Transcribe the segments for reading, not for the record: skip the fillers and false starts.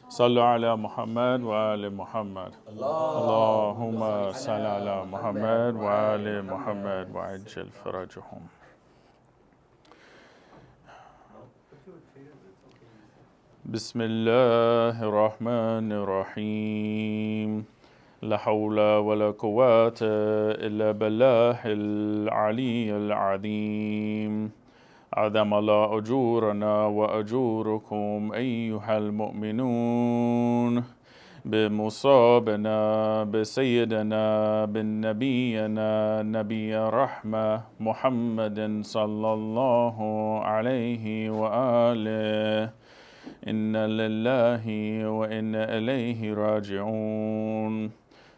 صلوا على محمد وآل محمد. اللهم صل على محمد وآل محمد وعجل فرجهم. بسم الله الرحمن الرحيم. لا حول ولا قوة إلا بالله العلي العظيم. عظم الله أجورنا وأجوركم أيها المؤمنون بمصابنا بسيدنا بالنبينا نبي رحمة محمد صلى الله عليه وآله. إنا لله وإنا إليه راجعون.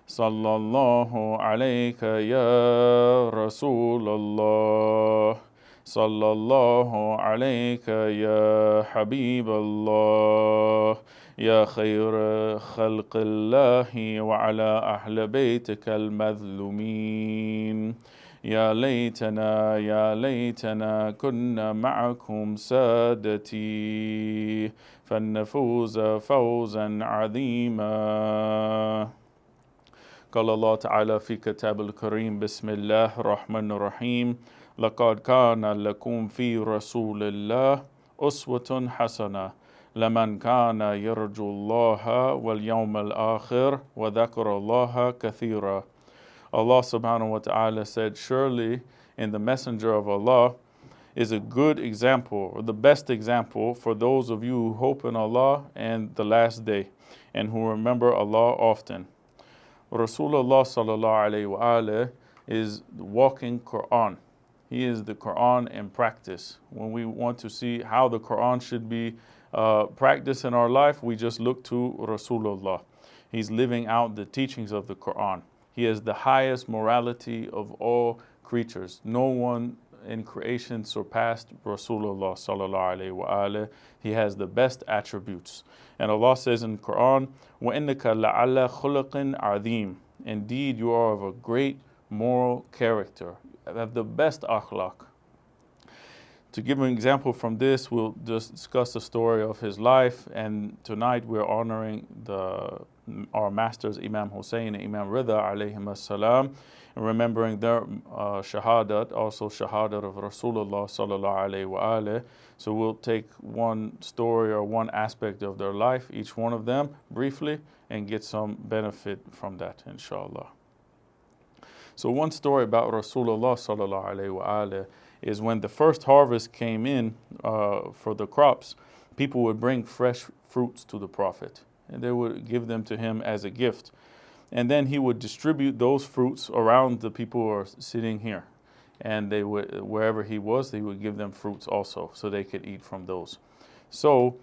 صلى الله عليك يا رسول الله. صلى الله عليك يا حبيب الله. يا خير خلق الله وعلى أهل بيتك المظلومين. يا ليتنا كنا معكم سادتي فنفوز فوزا عظيما. قال الله تعالى في كتاب الكريم بسم الله الرحمن الرحيم. لقد كان لكم في رسول الله أسوة حسنة لمن كان يرجو الله واليوم الآخر وذكر الله كثيرا. Allah subhanahu wa ta'ala said, surely in the messenger of Allah is a good example, or the best example for those of you who hope in Allah and the last day, and who remember Allah often. Rasulullah sallallahu alayhi wa alayhi is the walking Quran. He is the Quran in practice. When we want to see how the Quran should be practiced in our life, we just look to Rasulullah. He's living out the teachings of the Quran. He has the highest morality of all creatures. No one in creation surpassed Rasulullah sallallahu alaihi wasallam. He has the best attributes. And Allah says in the Quran, وَإِنَّكَ لَعَلَى خُلُقٍ عَظِيمٍ. Indeed, you are of a great moral character. Have the best akhlaq. To give an example from this, we'll just discuss the story of his life. And tonight we're honoring our masters, Imam Hussein and Imam Ridha alayhim as-salam, and remembering their shahadat, also shahadat of Rasulullah sallallahu alayhi wa alayhi. So we'll take one story or one aspect of their life, each one of them, briefly, and get some benefit from that, inshallah. So one story about Rasulullah sallallahu alayhi wa alayhi is when the first harvest came in for the crops, people would bring fresh fruits to the Prophet, and they would give them to him as a gift. And then he would distribute those fruits around the people who are sitting here. And they would, wherever he was, they would give them fruits also, so they could eat from those. So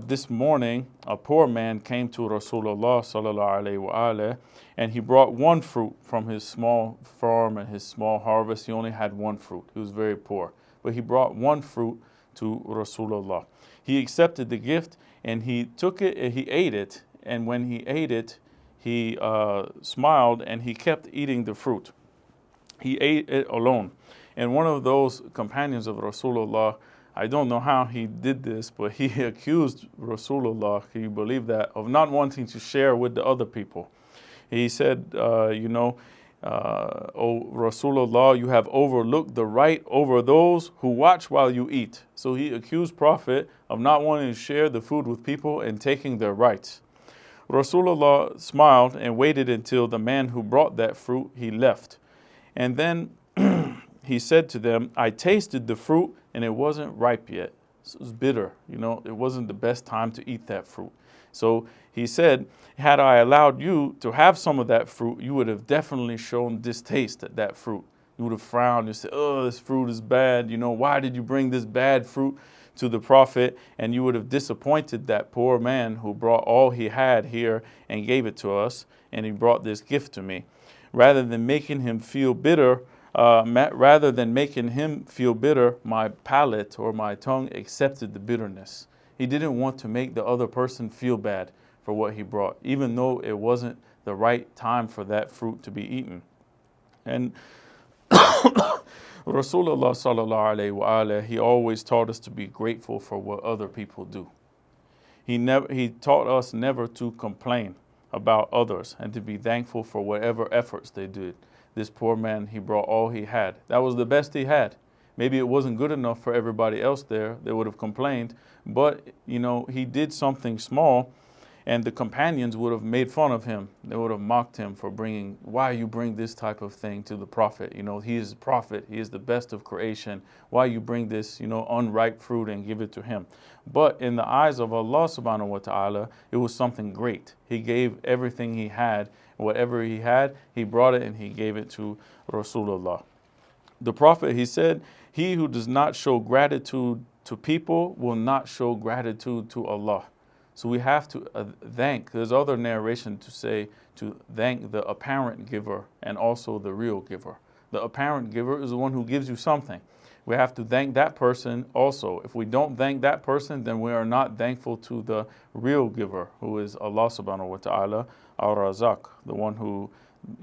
this morning, a poor man came to Rasulullah sallallahu alaihi wasallam, and he brought one fruit from his small farm and his small harvest. He only had one fruit. He was very poor, but he brought one fruit to Rasulullah. He accepted the gift and he took it and he ate it. And when he ate it, he smiled and he kept eating the fruit. He ate it alone. And one of those companions of Rasulullah, I don't know how he did this, but he accused Rasulullah, he believed that, of not wanting to share with the other people. He said, O Rasulullah, you have overlooked the right over those who watch while you eat. So he accused Prophet of not wanting to share the food with people and taking their rights. Rasulullah smiled and waited until the man who brought that fruit, he left. And then he said to them, I tasted the fruit and it wasn't ripe yet. So it was bitter. It wasn't the best time to eat that fruit. So he said, had I allowed you to have some of that fruit, you would have definitely shown distaste at that fruit. You would have frowned and said, oh, this fruit is bad. Why did you bring this bad fruit to the Prophet? And you would have disappointed that poor man who brought all he had here and gave it to us. And he brought this gift to me. Rather than making him feel bitter, my palate or my tongue accepted the bitterness. He didn't want to make the other person feel bad for what he brought, even though it wasn't the right time for that fruit to be eaten. And Rasulullah sallallahu alaihi wasallam, he always taught us to be grateful for what other people do. He taught us never to complain about others and to be thankful for whatever efforts they did. This poor man, he brought all he had. That was the best he had. Maybe it wasn't good enough for everybody else there. They would have complained. But, he did something small, and the companions would have made fun of him. They would have mocked him for why you bring this type of thing to the prophet? He is the prophet. He is the best of creation. Why you bring this, unripe fruit and give it to him? But in the eyes of Allah subhanahu wa ta'ala, it was something great. He gave everything he had. Whatever he had, he brought it and he gave it to Rasulullah. The prophet, he said, he who does not show gratitude to people will not show gratitude to Allah. So we have to thank. There's other narration to say to thank the apparent giver and also the real giver. The apparent giver is the one who gives you something. We have to thank that person also. If we don't thank that person, then we are not thankful to the real giver, who is Allah subhanahu wa ta'ala, al-Razaq, the one who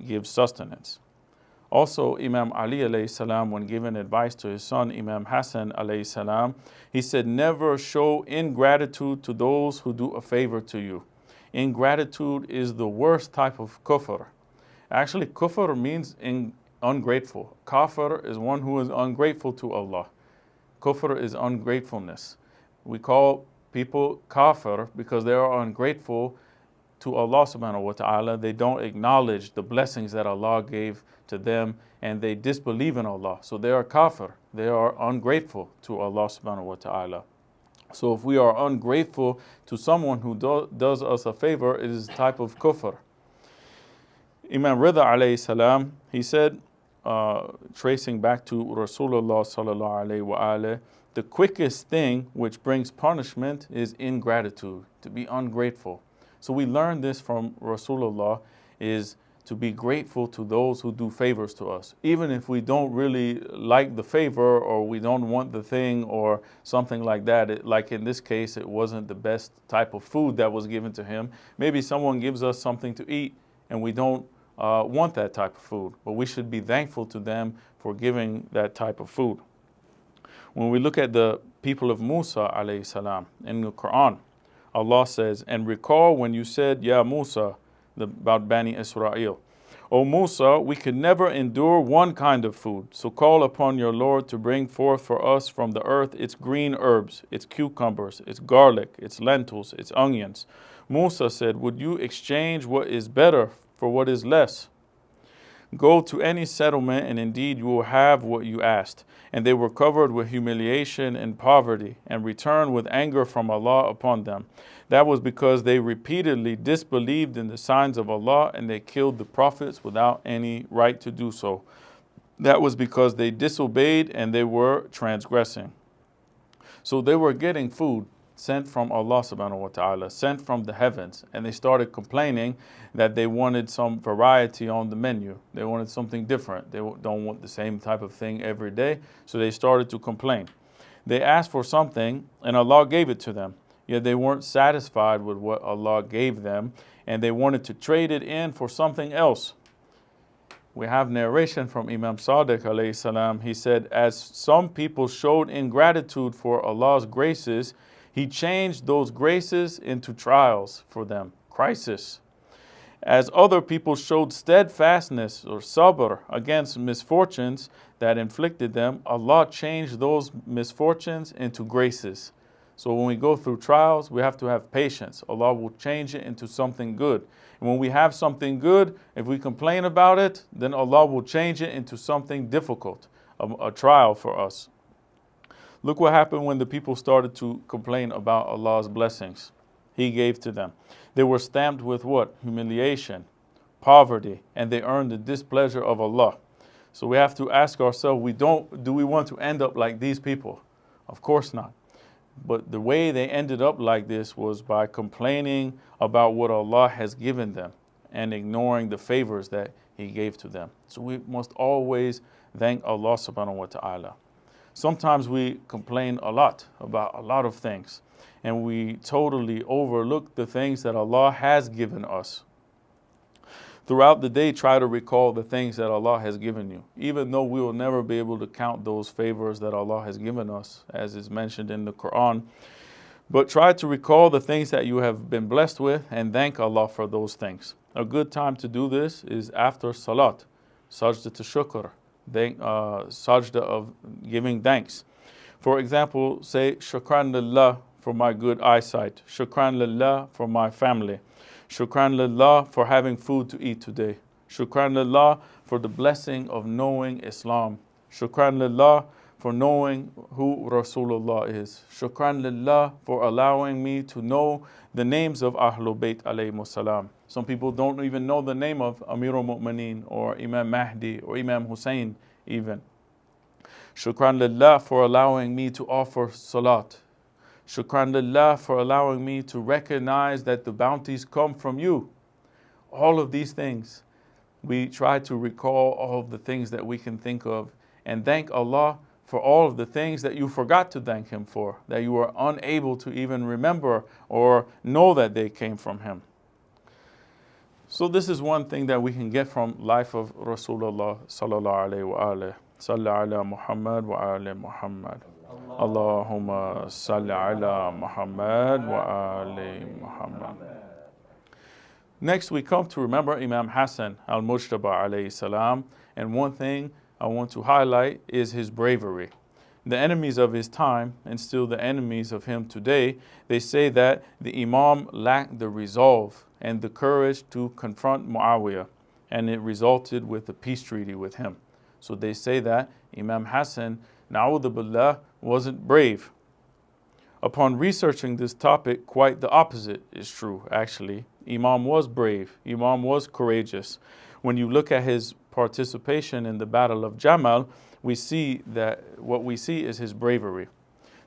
gives sustenance. Also, Imam Ali alayhi salam, when giving advice to his son, Imam Hassan alayhi salam, he said, never show ingratitude to those who do a favor to you. Ingratitude is the worst type of kufr. Actually, kufr means ungrateful. Kafir is one who is ungrateful to Allah. Kufr is ungratefulness. We call people kafir because they are ungrateful to Allah subhanahu wa ta'ala. They don't acknowledge the blessings that Allah gave to them, and they disbelieve in Allah. So they are kafir. They are ungrateful to Allah subhanahu wa ta'ala. So if we are ungrateful to someone who does us a favor, it is a type of kufr. Imam Ridha alayhi salam, he said, tracing back to Rasulullah sallallahu alayhi wa alayhi, the quickest thing which brings punishment is ingratitude, to be ungrateful. So we learn this from Rasulullah, is to be grateful to those who do favors to us. Even if we don't really like the favor, or we don't want the thing or something like that. Like in this case, it wasn't the best type of food that was given to him. Maybe someone gives us something to eat and we don't want that type of food, but we should be thankful to them for giving that type of food. When we look at the people of Musa alayhi salam in the Quran, Allah says, and recall when you said, Ya Musa, about Bani Israel, O Musa, we could never endure one kind of food, so call upon your Lord to bring forth for us from the earth its green herbs, its cucumbers, its garlic, its lentils, its onions. Musa said, would you exchange what is better for what is less? Go to any settlement, and indeed you will have what you asked. And they were covered with humiliation and poverty, and returned with anger from Allah upon them. That was because they repeatedly disbelieved in the signs of Allah, and they killed the prophets without any right to do so. That was because they disobeyed and they were transgressing. So they were getting food sent from Allah subhanahu wa ta'ala, sent from the heavens, and they started complaining that they wanted some variety on the menu. They wanted something different. They don't want the same type of thing every day, so they started to complain. They asked for something and Allah gave it to them, yet they weren't satisfied with what Allah gave them, and they wanted to trade it in for something else. We have narration from Imam Sadiq alayhi salam. He said, as some people showed ingratitude for Allah's graces, He changed those graces into trials for them, crisis. As other people showed steadfastness or sabr against misfortunes that inflicted them, Allah changed those misfortunes into graces. So when we go through trials, we have to have patience. Allah will change it into something good. And when we have something good, if we complain about it, then Allah will change it into something difficult, a trial for us. Look what happened when the people started to complain about Allah's blessings He gave to them. They were stamped with what? Humiliation, poverty, and they earned the displeasure of Allah. So we have to ask ourselves, do we want to end up like these people? Of course not. But the way they ended up like this was by complaining about what Allah has given them and ignoring the favors that He gave to them. So we must always thank Allah subhanahu wa ta'ala. Sometimes we complain a lot about a lot of things, and we totally overlook the things that Allah has given us. Throughout the day, try to recall the things that Allah has given you, even though we will never be able to count those favors that Allah has given us, as is mentioned in the Quran. But try to recall the things that you have been blessed with and thank Allah for those things. A good time to do this is after Salat, sajda to shukr, sajda of giving thanks. For example, say, Shukran lillah for my good eyesight. Shukran lillah for my family. Shukran lillah for having food to eat today. Shukran lillah for the blessing of knowing Islam. Shukran lillah for knowing who Rasulullah is. Shukran lillah for allowing me to know the names of Ahlul Bayt alayhimus salam. Some people don't even know the name of Amirul Mu'mineen or Imam Mahdi or Imam Hussein even. Shukran lillah for allowing me to offer salat. Shukran lillah for allowing me to recognize that the bounties come from you. All of these things, we try to recall all of the things that we can think of and thank Allah for all of the things that you forgot to thank Him for, that you were unable to even remember or know that they came from Him. So this is one thing that we can get from life of Rasulullah sallallahu alayhi wa alayhi. Salli ala Muhammad wa ali Muhammad. Allahumma salli ala Muhammad wa ali Muhammad. Next, we come to remember Imam Hassan al-Mujtaba alayhi salam. And one thing I want to highlight is his bravery. The enemies of his time, and still the enemies of him today, they say that the Imam lacked the resolve and the courage to confront Muawiyah, and it resulted with a peace treaty with him. So they say that Imam Hassan, na'udhu billah, wasn't brave. Upon researching this topic, quite the opposite is true, actually. Imam was brave. Imam was courageous. When you look at his participation in the Battle of Jamal, we see that what we see is his bravery.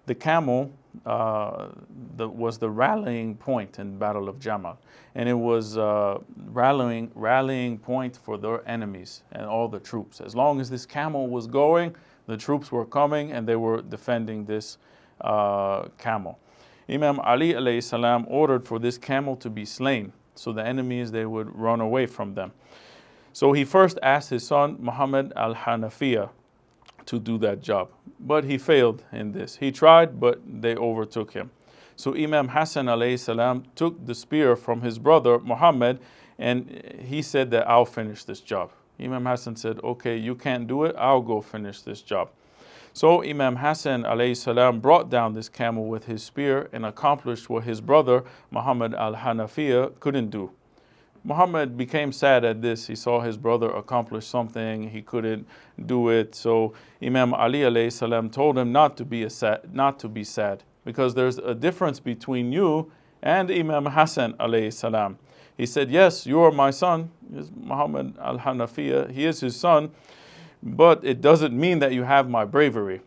The camel was the rallying point in the Battle of Jamal, and it was rallying point for their enemies and all the troops. As long as this camel was going, the troops were coming and they were defending this camel. Imam Ali alayhi salam ordered for this camel to be slain, so the enemies, they would run away from them. So he first asked his son Muhammad al-Hanafiya to do that job, but he failed in this. He tried, but they overtook him. So Imam Hassan alayhi salam took the spear from his brother Muhammad, and he said that I'll finish this job. Imam Hassan said, okay, you can't do it, I'll go finish this job. So Imam Hassan alayhi salam brought down this camel with his spear and accomplished what his brother Muhammad al-Hanafiya couldn't do. Muhammad became sad at this. He saw his brother accomplish something, he couldn't do it. So Imam Ali alayhi salam told him not to be sad, because there's a difference between you and Imam Hassan alayhi salam. He said, yes, you are my son, Muhammad al-Hanafiya, he is his son, but it doesn't mean that you have my bravery.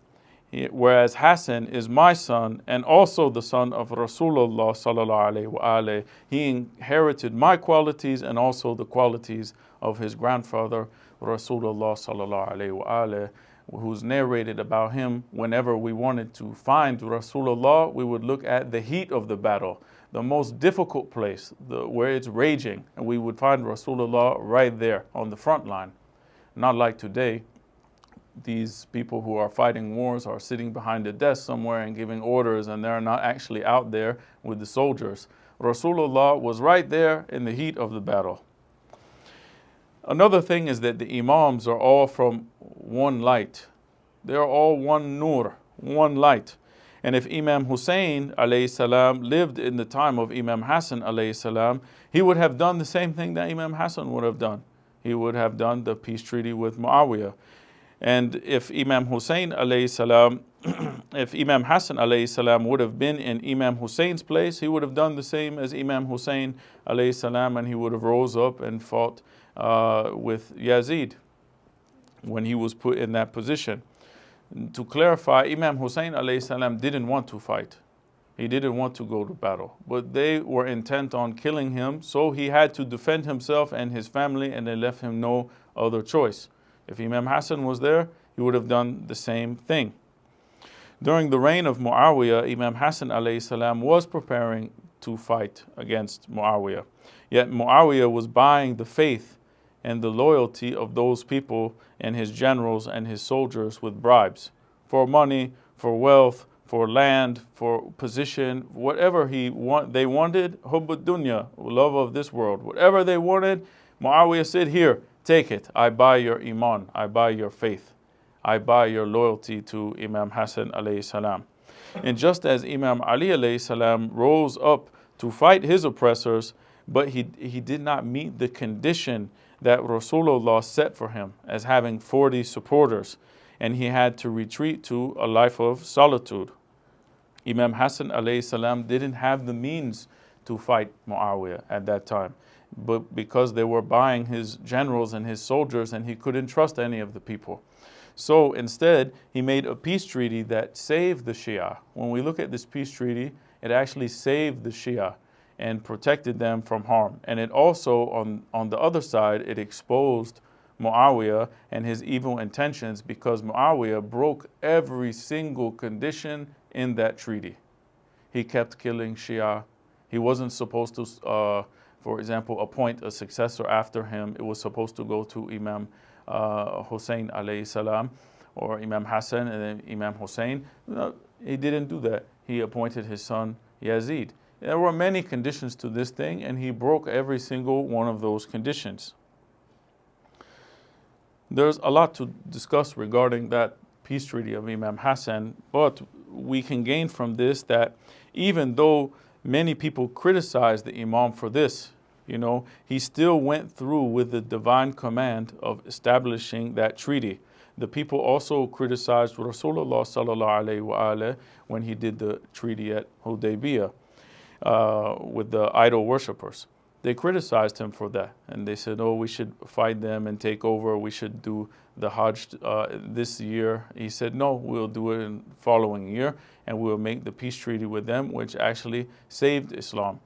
Whereas Hassan is my son and also the son of Rasulullah sallallahu alaihi wasallam. He inherited my qualities and also the qualities of his grandfather Rasulullah sallallahu alaihi wasallam, who's narrated about him. Whenever we wanted to find Rasulullah, we would look at the heat of the battle, the most difficult place, where it's raging, and we would find Rasulullah right there on the front line. Not like today. These people who are fighting wars are sitting behind a desk somewhere and giving orders, and they're not actually out there with the soldiers. Rasulullah was right there in the heat of the battle. Another thing is that the Imams are all from one light. They're all one nur, one light. And if Imam Hussein alayhi salam lived in the time of Imam Hassan alayhi salam, he would have done the same thing that Imam Hassan would have done. He would have done the peace treaty with Muawiyah. And if Imam Hussein alayhi salam, if Imam Hassan alayhi salam would have been in Imam Hussein's place, he would have done the same as Imam Hussein alayhi salam, and he would have rose up and fought with Yazid when he was put in that position. To clarify, Imam Hussein alayhi salam didn't want to fight. He didn't want to go to battle, but they were intent on killing him, so he had to defend himself and his family, and they left him no other choice. If Imam Hassan was there, he would have done the same thing. During the reign of Muawiyah, Imam Hassan alayhi salam was preparing to fight against Muawiyah. Yet Muawiyah was buying the faith and the loyalty of those people and his generals and his soldiers with bribes, for money, for wealth, for land, for position, whatever they wanted, hubbud dunya, love of this world, whatever they wanted, Muawiyah said, here, take it. I buy your iman, I buy your faith, I buy your loyalty to Imam Hassan alayhi salam. And just as Imam Ali alayhi salam rose up to fight his oppressors, but he did not meet the condition that Rasulullah set for him as having 40 supporters, and he had to retreat to a life of solitude. Imam Hassan alayhi salam didn't have the means to fight Muawiyah at that time, but because they were buying his generals and his soldiers and he couldn't trust any of the people. So instead, he made a peace treaty that saved the Shia. When we look at this peace treaty, it actually saved the Shia and protected them from harm. And it also, on the other side, it exposed Muawiyah and his evil intentions, because Muawiyah broke every single condition in that treaty. He kept killing Shia. He wasn't supposed to, for example, appoint a successor after him. It was supposed to go to Imam Hussein alayhi salam, or Imam Hassan and then Imam Hussein. No, he didn't do that. He appointed his son Yazid. There were many conditions to this thing, and he broke every single one of those conditions. There's a lot to discuss regarding that peace treaty of Imam Hassan, but we can gain from this that even though many people criticize the Imam for this, he still went through with the divine command of establishing that treaty. The people also criticized Rasulullah sallallahu alaihi wasallam when he did the treaty at Hudaybiyah with the idol worshippers. They criticized him for that, and they said, oh, we should fight them and take over. We should do the Hajj this year. He said, no, we'll do it in the following year, and we'll make the peace treaty with them, which actually saved Islam.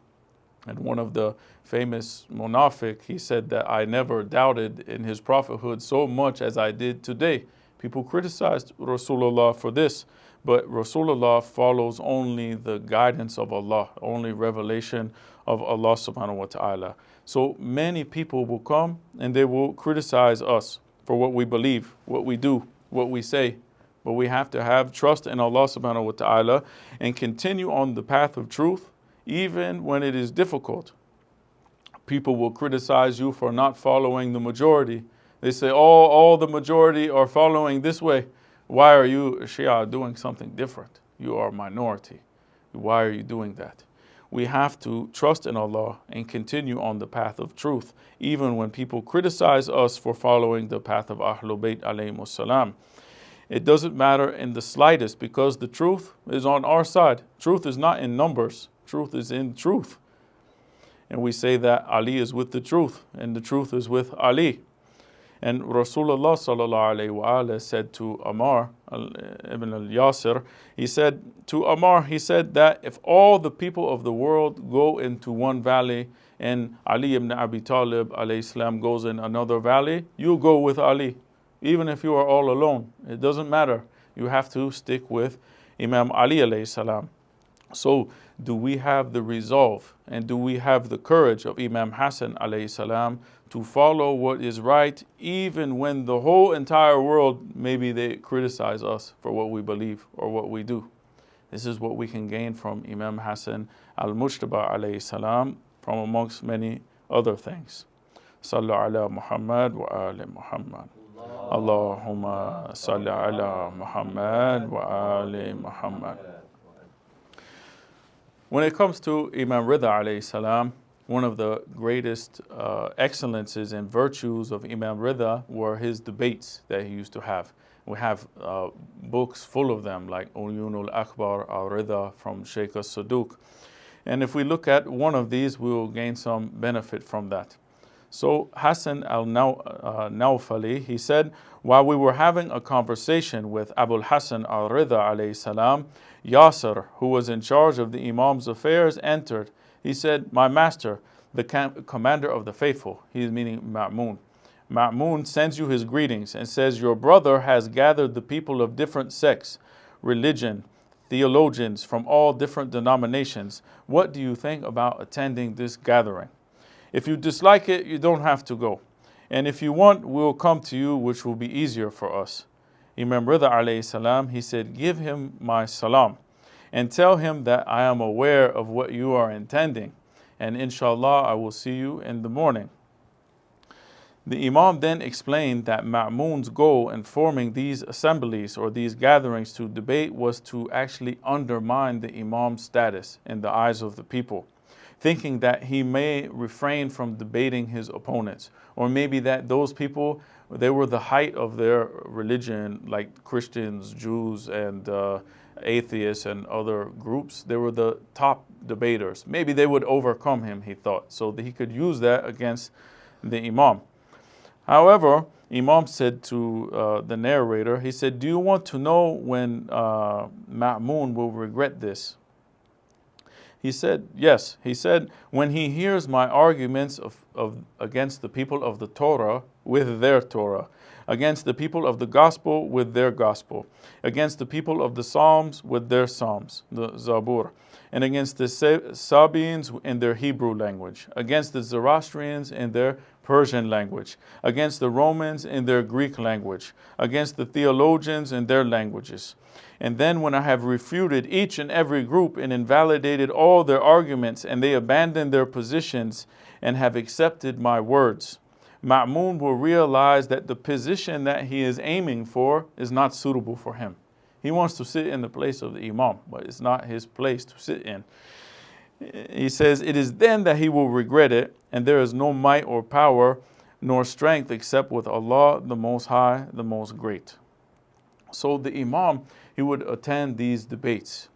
And one of the famous munafiq, he said that I never doubted in his prophethood so much as I did today. People criticized Rasulullah for this, but Rasulullah follows only the guidance of Allah, only revelation of Allah subhanahu wa ta'ala. So many people will come and they will criticize us for what we believe, what we do, what we say. But we have to have trust in Allah subhanahu wa ta'ala and continue on the path of truth, even when it is difficult. People will criticize you for not following the majority. They say, all the majority are following this way. Why are you, Shia, doing something different? You are a minority. Why are you doing that? We have to trust in Allah and continue on the path of truth, even when people criticize us for following the path of Ahlul Bayt alayhimus salam. It doesn't matter in the slightest, because the truth is on our side. Truth is not in numbers. Truth is in truth. And we say that Ali is with the truth, and the truth is with Ali. And Rasulullah sallallahu alayhi wa sallam said to Ammar ibn al-Yasir, he said that if all the people of the world go into one valley and Ali ibn Abi Talib alayhi salam goes in another valley, you go with Ali. Even if you are all alone, it doesn't matter. You have to stick with Imam Ali alayhi salam. So do we have the resolve and do we have the courage of Imam Hassan alayhi salam to follow what is right, even when the whole entire world, maybe they criticize us for what we believe or what we do? This is what we can gain from Imam Hassan al-Mujtaba alayhi salam, from amongst many other things. Sallu ala Muhammad wa ali Muhammad. Allahumma salli ala Muhammad wa ali Muhammad. When it comes to Imam Ridha alayhi salam, one of the greatest excellences and virtues of Imam Ridha were his debates that he used to have. We have books full of them, like Uyun al-Akbar al-Ridha from Sheikh al-Saduq. And if we look at one of these, we will gain some benefit from that. So Hassan al-Nawfali, he said, while we were having a conversation with Abul Hassan al-Ridha alayhi salam, Yasir, who was in charge of the Imam's affairs, entered. He said, my master, the commander of the faithful, he is meaning Ma'mun. Ma'mun sends you his greetings and says, your brother has gathered the people of different sects, religion, theologians from all different denominations. What do you think about attending this gathering? If you dislike it, you don't have to go. And if you want, we'll come to you, which will be easier for us. Imam Ridha alayhi salam, he said, give him my salam. and tell him that I am aware of what you are intending, and inshallah I will see you in the morning. The Imam then explained that Ma'mun's goal in forming these assemblies or these gatherings to debate was to actually undermine the Imam's status in the eyes of the people, thinking that he may refrain from debating his opponents, or maybe that those people, they were the height of their religion, like Christians, Jews, and atheists and other groups. They were the top debaters. Maybe they would overcome him, he thought, so that he could use that against the Imam. However, Imam said to the narrator, he said, do you want to know when Ma'mun will regret this? He said, yes. He said, when he hears my arguments against the people of the Torah with their Torah, against the people of the gospel with their gospel, against the people of the Psalms with their Psalms, the Zabur, and against the Sabians in their Hebrew language, against the Zoroastrians in their Persian language, against the Romans in their Greek language, against the theologians in their languages. And then when I have refuted each and every group and invalidated all their arguments, and they abandon their positions and have accepted my words, Ma'mun will realize that the position that he is aiming for is not suitable for him. He wants to sit in the place of the Imam, but it's not his place to sit in. He says, it is then that he will regret it, and there is no might or power nor strength except with Allah, the Most High, the Most Great. So the Imam, he would attend these debates,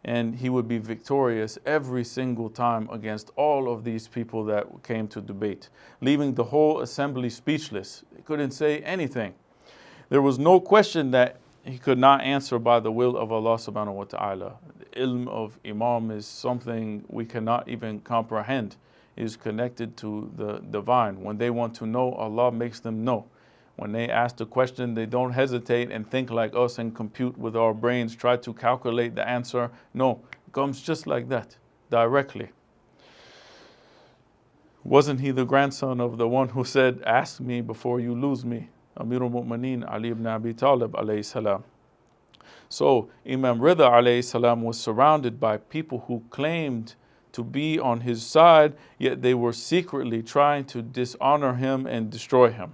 and he would be victorious every single time against all of these people that came to debate, leaving the whole assembly speechless. They couldn't say anything. There was no question that he could not answer by the will of Allah subhanahu wa ta'ala. The ilm of Imam is something we cannot even comprehend. It is connected to the divine. When they want to know, Allah makes them know. When they ask the question, they don't hesitate and think like us and compute with our brains, try to calculate the answer. No, it comes just like that, directly. Wasn't he the grandson of the one who said, ask me before you lose me? Amir al-Mu'mineen Ali ibn Abi Talib alayhi salam. So Imam Ridha alayhi salam was surrounded by people who claimed to be on his side, yet they were secretly trying to dishonor him and destroy him.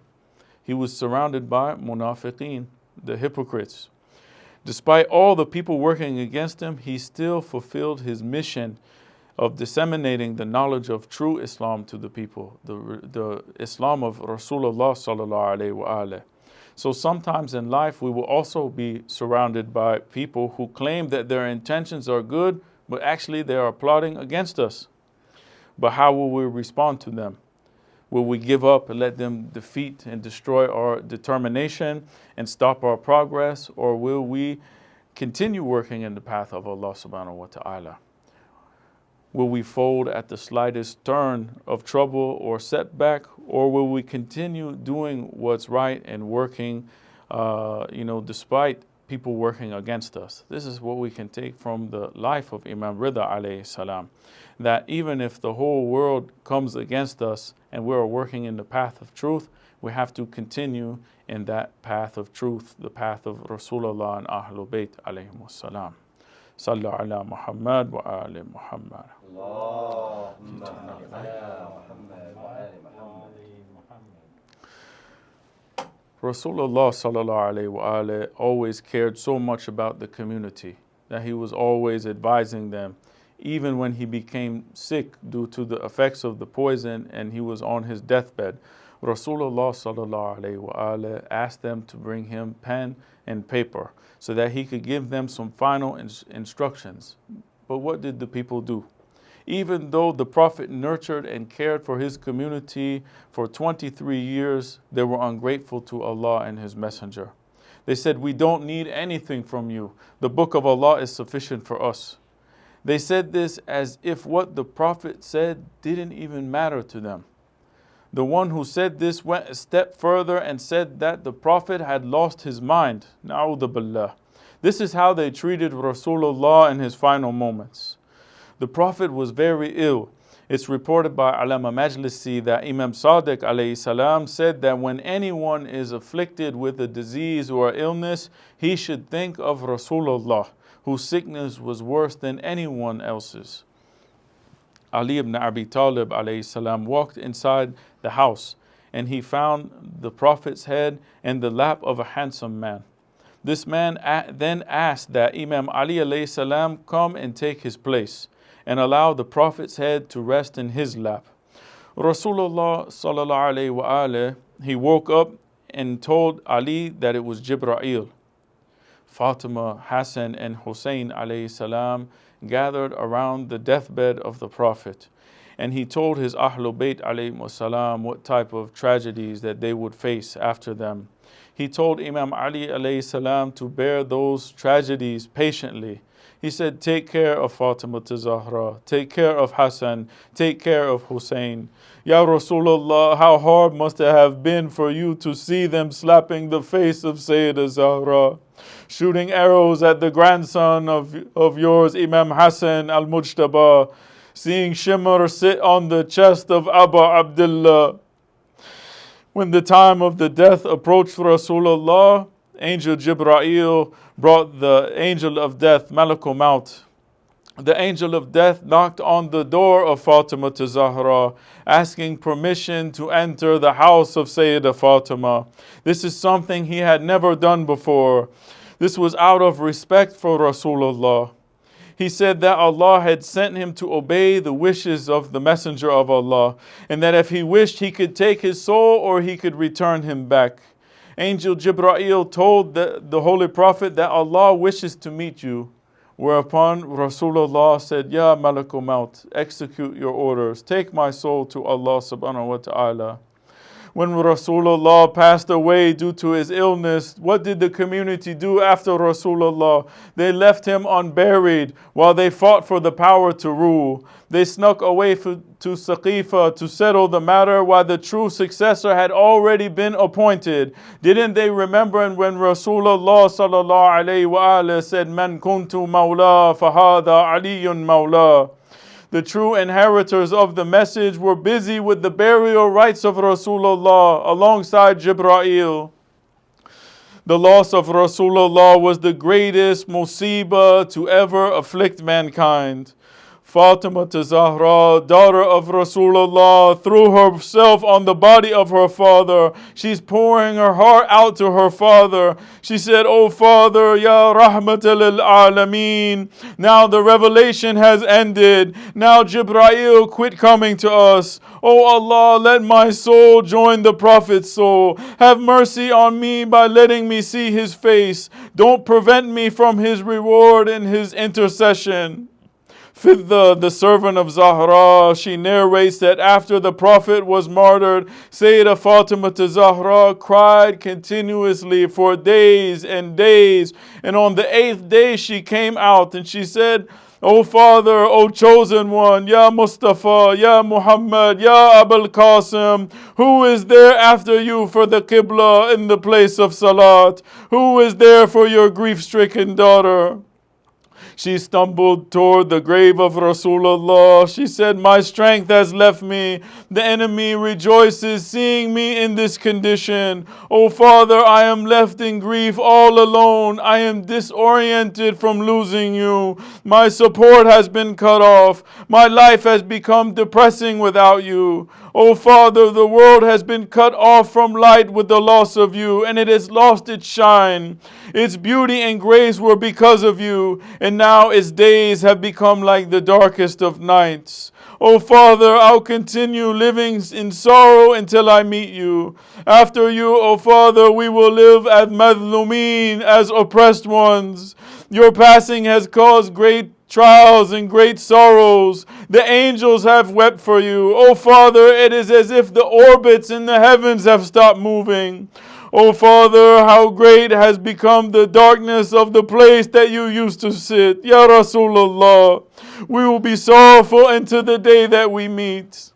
He was surrounded by munafiqeen, the hypocrites. Despite all the people working against him, he still fulfilled his mission of disseminating the knowledge of true Islam to the people, the Islam of Rasulullah sallallahu alaihi wasallam. So sometimes in life we will also be surrounded by people who claim that their intentions are good, but actually they are plotting against us. But how will we respond to them? Will we give up and let them defeat and destroy our determination and stop our progress? Or will we continue working in the path of Allah subhanahu wa ta'ala? Will we fold at the slightest turn of trouble or setback? Or will we continue doing what's right and working, despite people working against us? This is what we can take from the life of Imam Ridha alayhi salam. That even if the whole world comes against us and we are working in the path of truth, we have to continue in that path of truth, the path of Rasulullah and Ahlul Bayt alayhimus salam. Sallu ala Muhammad wa ali Muhammad. Allahumma ala Muhammad wa ali Muhammad. Rasulullah sallallahu alayhi wa alayhi always cared so much about the community that he was always advising them. Even when he became sick due to the effects of the poison and he was on his deathbed, Rasulullah sallallahu alayhi wa alayhi asked them to bring him pen and paper so that he could give them some final instructions. But what did the people do? Even though the Prophet nurtured and cared for his community for 23 years, they were ungrateful to Allah and His Messenger. They said, we don't need anything from you. The book of Allah is sufficient for us. They said this as if what the Prophet said didn't even matter to them. The one who said this went a step further and said that the Prophet had lost his mind. Na'udhu billah. This is how they treated Rasulullah in his final moments. The Prophet was very ill. It's reported by Alama Majlisi that Imam Sadiq alayhi salam said that when anyone is afflicted with a disease or illness, he should think of Rasulullah, whose sickness was worse than anyone else's. Ali ibn Abi Talib alayhi salam walked inside the house, and he found the Prophet's head in the lap of a handsome man. This man then asked that Imam Ali alayhi salam come and take his place and allow the Prophet's head to rest in his lap. Rasulullah sallallahu alayhi wa alayhi, he woke up and told Ali that it was Jibra'il. Fatima, Hassan, and Hussein alayhi salam gathered around the deathbed of the Prophet, and he told his Ahlul Bayt alayhi salam what type of tragedies that they would face after them. He told Imam Ali alayhi salam to bear those tragedies patiently. He said, take care of Fatima Zahra, take care of Hassan, take care of Hussein. Ya Rasulullah, how hard must it have been for you to see them slapping the face of Sayyidah Zahra, shooting arrows at the grandson of yours, Imam Hassan al-Mujtaba, seeing shimmer sit on the chest of Abu Abdullah. When the time of the death approached Rasulullah, Angel Jibra'il brought the angel of death, Malakul Maut. The angel of death knocked on the door of Fatima Zahra, asking permission to enter the house of Sayyidah Fatima. This is something he had never done before. This was out of respect for Rasulullah. He said that Allah had sent him to obey the wishes of the Messenger of Allah, and that if he wished, he could take his soul or he could return him back. Angel Jibra'il told the Holy Prophet that Allah wishes to meet you, whereupon Rasulullah said, Ya Malakul Maut, execute your orders, take my soul to Allah subhanahu wa ta'ala. When Rasulullah passed away due to his illness, what did the community do after Rasulullah? They left him unburied while they fought for the power to rule. They snuck away to Saqifa to settle the matter while the true successor had already been appointed. Didn't they remember when Rasulullah sallallahu alayhi wa alayhi said, Man kuntu mawla fahada aliyun mawla? The true inheritors of the message were busy with the burial rites of Rasulullah alongside Jibra'il. The loss of Rasulullah was the greatest musibah to ever afflict mankind. Fatima Zahra, daughter of Rasulullah, threw herself on the body of her father. She's pouring her heart out to her father. She said, "O Father, Ya Rahmatal lil Alameen, now the revelation has ended. Now Jibra'il quit coming to us. O Allah, let my soul join the Prophet's soul. Have mercy on me by letting me see his face. Don't prevent me from his reward and his intercession." Fidda, the servant of Zahra, she narrates that after the Prophet was martyred, Sayyidah Fatima Zahra cried continuously for days and days. And on the 8th day she came out and she said, "O Father, O Chosen One, Ya Mustafa, Ya Muhammad, Ya Abul Qasim, who is there after you for the Qibla in the place of Salat? Who is there for your grief-stricken daughter?" She stumbled toward the grave of Rasulullah. She said, "My strength has left me. The enemy rejoices seeing me in this condition. O Father, I am left in grief all alone. I am disoriented from losing you. My support has been cut off. My life has become depressing without you. O Father, the world has been cut off from light with the loss of you, and it has lost its shine. Its beauty and grace were because of you, and now its days have become like the darkest of nights. O Father, I'll continue living in sorrow until I meet you. After you, O Father, we will live as madhlumeen, as oppressed ones. Your passing has caused great trials and great sorrows. The angels have wept for you. O Father, it is as if the orbits in the heavens have stopped moving. O Father, how great has become the darkness of the place that you used to sit. Ya Rasulullah, we will be sorrowful until the day that we meet.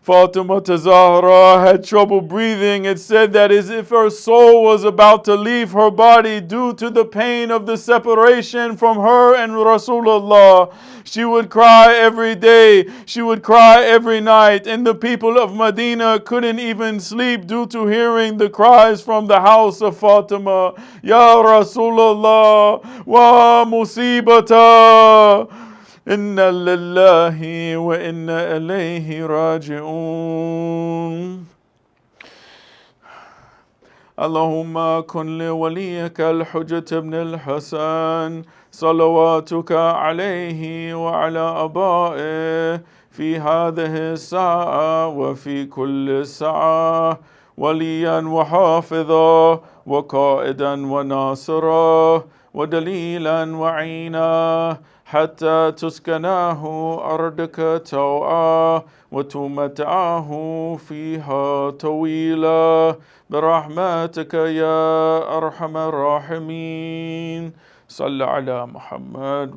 Fatima Zahra had trouble breathing. It said that as if her soul was about to leave her body due to the pain of the separation from her and Rasulullah. She would cry every day. She would cry every night. And the people of Medina couldn't even sleep due to hearing the cries from the house of Fatima. Ya Rasulullah wa musibata. Inna lillahi wa inna ilayhi raji'un. اللهم كن لوليك الحجة بن الحسن صلواتك عليه وعلى آبائه في هذه الساعة وفي كل ساعة وليا وحافظا وقائدا وناصرا ودليلا وعينا حتى تسكناه أرضك توعا وتمتعه فيها طويلا برحمتك يا أرحم الراحمين. صل على محمد.